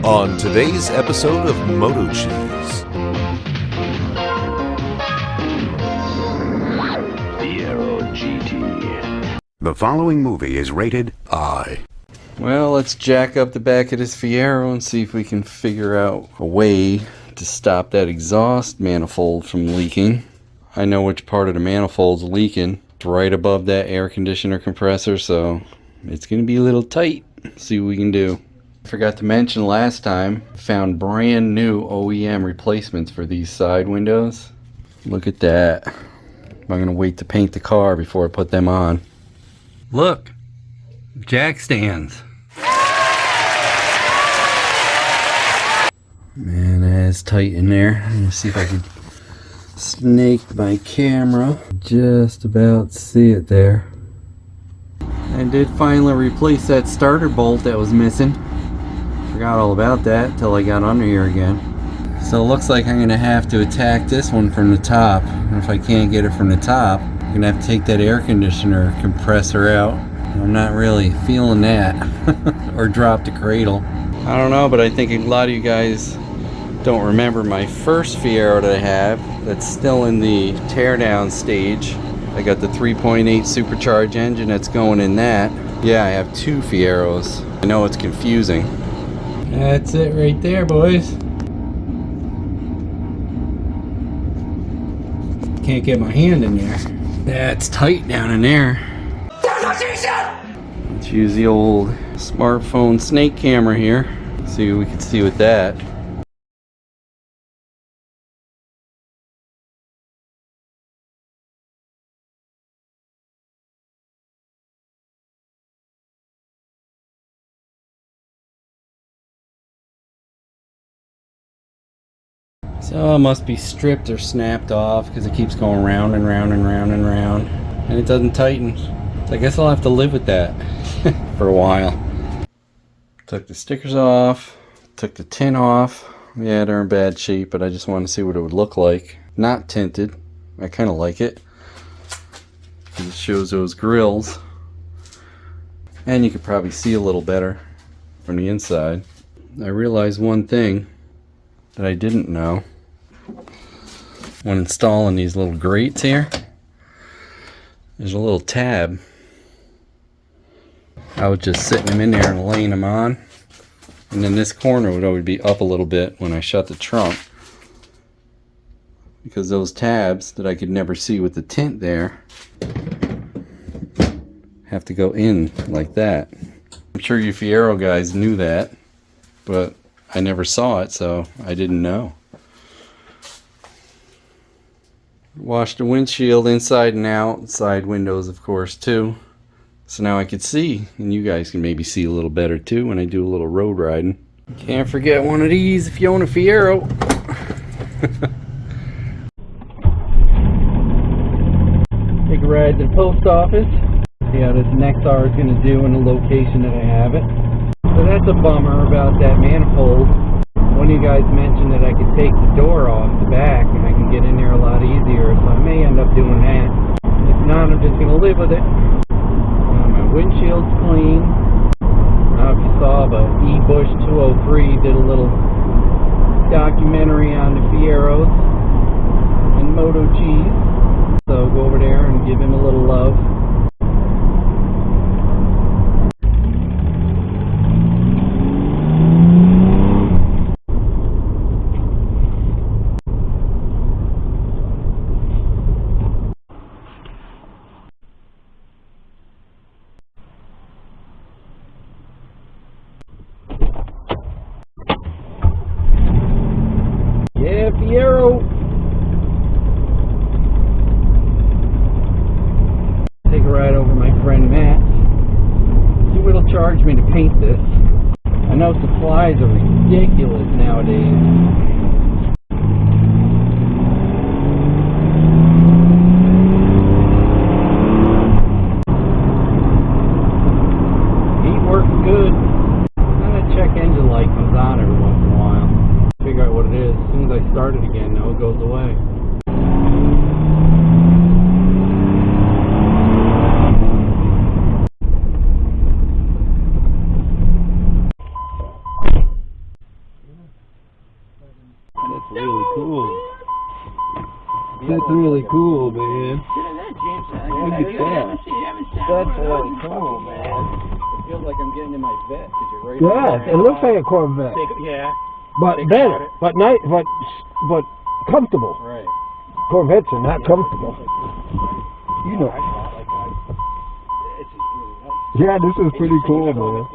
On today's episode of MotoCheez. Fiero GT. The following movie is rated I. Well, let's jack up the back of this Fiero and see if we can figure out a way to stop that exhaust manifold from leaking. I know which part of the manifold's leaking. It's right above that air conditioner compressor, so it's going to be a little tight. See what we can do. I forgot to mention last time, found brand new OEM replacements for these side windows. Look at that. I'm going to wait to paint the car before I put them on. Look, jack stands. Man, that's tight in there. Let me see if I can snake my camera. Just about see it there. I did finally replace that starter bolt that was missing. Forgot all about that until I got under here again. So it looks like I'm going to have to attack this one from the top. And if I can't get it from the top, I'm going to have to take that air conditioner compressor out. I'm not really feeling that. Or drop the cradle. I don't know, but I think a lot of you guys don't remember my first Fiero that I have. That's still in the teardown stage. I got the 3.8 supercharged engine that's going in that. Yeah, I have two Fieros. I know it's confusing. That's it right there, boys. Can't get my hand in there. That's tight down in there. Let's use the old smartphone snake camera here. See what we can see with that. So it must be stripped or snapped off because it keeps going round and round and round and round, and it doesn't tighten. So I guess I'll have to live with that for a while. Took the stickers off, took the tint off. Yeah, they're in bad shape, but I just wanted to see what it would look like. Not tinted. I kind of like it because it shows those grills, and you could probably see a little better from the inside. I realized one thing that I didn't know when installing these little grates here. There's a little tab. I was just sitting them in there and laying them on, and then this corner would always be up a little bit when I shut the trunk, because those tabs that I could never see with the tint there have to go in like that. I'm sure you Fiero guys knew that, but I never saw it, so I didn't know. Washed the windshield inside and out, side windows of course too. So now I could see, and you guys can maybe see a little better too when I do a little road riding. Can't forget one of these if you own a Fiero. Take a ride to the post office. See how this Nexar is going to do in the location that I have it. So that's a bummer about that manifold. One of you guys mentioned that I could take the door off the back and I can get in there a lot easier, so I may end up doing that. If not, I'm just going to live with it. My windshield's clean. I don't know if you saw, but E-Bush 203 did a little documentary on the Fieros and MotoCheez. So go over there and give him a little love. Yeah, Fiero! Take a ride over my friend Matt. See what he'll charge me to paint this. I know supplies are ridiculous nowadays. Good. And that check engine light comes on every once in a while. Figure out what it is. As soon as I start it again, now it goes away. really cool. That's really cool, man. Look at that. That's really cool, man. It feels like I'm getting in my vet because you're right. Yeah, it looks like a Corvette. Yeah. But better. But comfortable. Right. Corvettes are not comfortable. You know. It's just really nice. Yeah, this is pretty cool, man.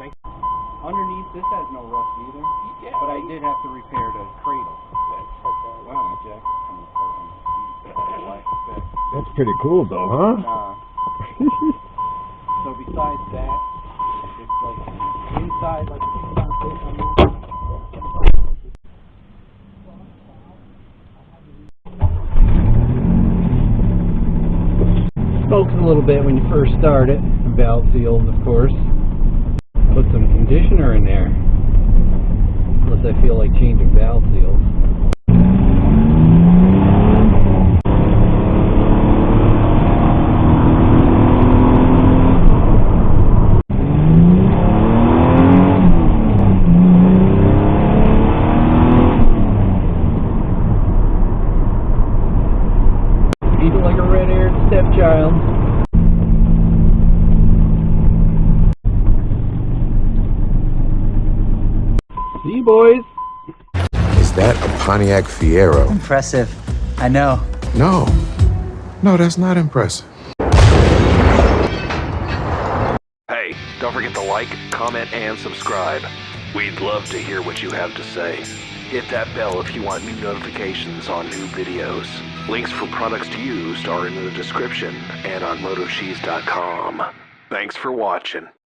Underneath, this has no rust either. Yeah, but I did have to repair the cradle. Wow, my jack's coming apart. That's pretty cool, though, huh? So besides that, it's like inside, like smokes a little bit when you first start it. Valve sealed, of course. Put some conditioner in there. Unless I feel like changing valve seals. Eat it like a red-haired stepchild. See you, boys. Is that a Pontiac Fiero? Impressive. I know. No. No, that's not impressive. Hey, don't forget to like, comment, and subscribe. We'd love to hear what you have to say. Hit that bell if you want new notifications on new videos. Links for products used are in the description and on MotoCheez.com. Thanks for watching.